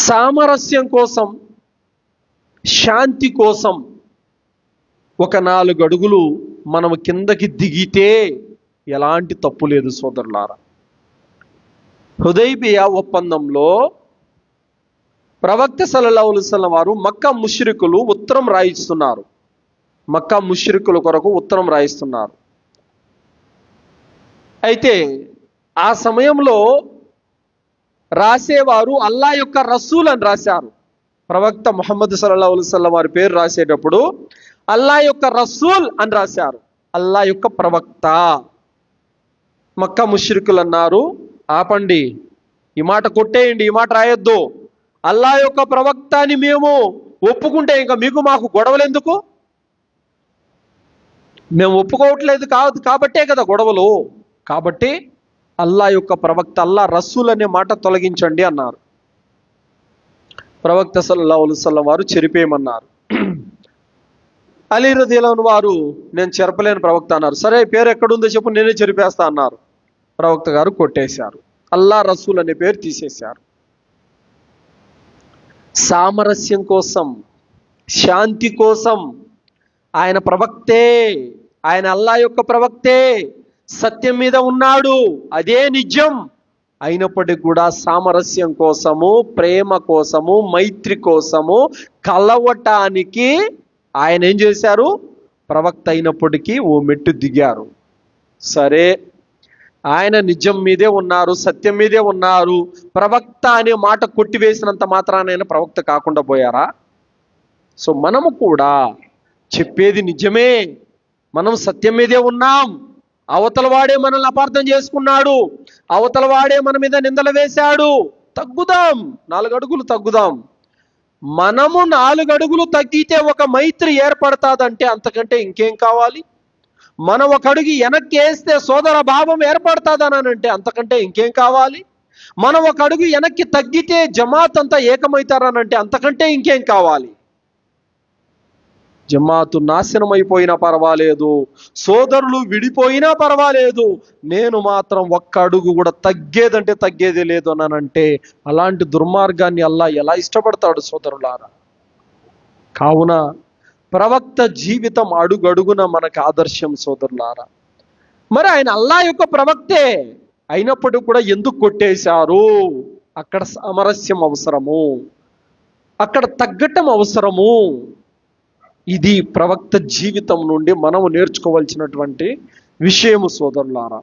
సామరస్యం కోసం, శాంతి కోసం ఒక 4 అడుగులు మనం కిందకి దిగితే ఎలాంటి తప్పు లేదు సోదరులారా. హుదైబియా ఒప్పందంలో ప్రవక్త సల్లల్లాహు అలైహి వసల్లం వారు మక్కా ముష్రికులు ఉత్తరం రాయిస్తున్నారు. మక్కా ముష్రికుల కొరకు ఉత్తరం రాయిస్తున్నారు. అయితే ఆ సమయంలో రాసేవారు అల్లా యొక్క రసూల్ అని రాశారు. ప్రవక్త ముహమ్మద్ సల్లల్లాహు అలైహి వసల్లం వారి పేరు రాసేటప్పుడు అల్లా యొక్క రసూల్ అని రాశారు, అల్లా యొక్క ప్రవక్త. మక్కా ముష్రికులు అన్నారు, ఆపండి, ఈ మాట కొట్టేయండి, ఈ మాట రాయొద్దు. అల్లా యొక్క ప్రవక్త అని మేము ఒప్పుకుంటే ఇంకా మీకు మాకు గొడవలు ఎందుకు? మేము ఒప్పుకోవట్లేదు కాదు కాబట్టే కదా గొడవలు. కాబట్టి అల్లా యొక్క ప్రవక్త, అల్లా రసూల్ అనే మాట తొలగించండి అన్నారు. ప్రవక్త సల్లల్లాహు అలైహి వసల్లం వారు చెరిపేయమన్నారు. అలీ రదియల్లాహు అన్హు వారు నేను చెరపలేని ప్రవక్త అన్నారు. సరే, పేరు ఎక్కడుందో చెప్పు, నేనే చెరిపేస్తా అన్నారు. ప్రవక్త గారు కొట్టేశారు, అల్లా రసూల్ అనే పేరు తీసేశారు. సామరస్యం కోసం, శాంతి కోసం ఆయన ప్రవక్తే, ఆయన అల్లా యొక్క ప్రవక్తే, సత్యం మీద ఉన్నాడు, అదే నిజం. అయినప్పటికీ కూడా సామరస్యం కోసము, ప్రేమ కోసము, మైత్రి కోసము కలవటానికి ఆయన ఏం చేశారు? ప్రవక్త అయినప్పటికీ ఓ మెట్టు దిగారు. సరే, ఆయన నిజం మీదే ఉన్నారు, సత్యం మీదే ఉన్నారు. ప్రవక్త అనే మాట కొట్టివేసినంత మాత్రాన ఆయన ప్రవక్త కాకుండా పోయారా? సో మనము కూడా చెప్పేది నిజమే, మనం సత్యం మీదే ఉన్నాం. అవతల వాడే మనల్ని అపార్థం చేసుకున్నాడు, అవతల వాడే మన మీద నిందలు వేశాడు, తగ్గుదాం, 4 అడుగులు తగ్గుదాం. మనము 4 అడుగులు తగ్గితే ఒక మైత్రి ఏర్పడతాదంటే అంతకంటే ఇంకేం కావాలి? మనం 1 అడుగు వెనక్కి వేస్తే సోదర భావం ఏర్పడతాదనంటే అంతకంటే ఇంకేం కావాలి? మనం 1 అడుగు వెనక్కి తగ్గితే జమాత్ అంతా ఏకమవుతారనంటే అంతకంటే ఇంకేం కావాలి? జమాతు నాశనం అయిపోయినా పర్వాలేదు, సోదరులు విడిపోయినా పర్వాలేదు, నేను మాత్రం 1 అడుగు కూడా తగ్గేదంటే తగ్గేది లేదు అనంటే అలాంటి దుర్మార్గాన్ని అల్లా ఎలా ఇష్టపడతాడు సోదరులారా? కావున ప్రవక్త జీవితం అడుగడుగున మనకు ఆదర్శం సోదరులారా. మరి ఆయన అల్లా యొక్క ప్రవక్తే అయినప్పటికీ కూడా ఎందుకు కొట్టేశారు? అక్కడ సామరస్యం అవసరము, అక్కడ తగ్గటం అవసరము. ఇది ప్రవక్త జీవితం నుండి మనము నేర్చుకోవాల్సినటువంటి విషయము సోదరులారా.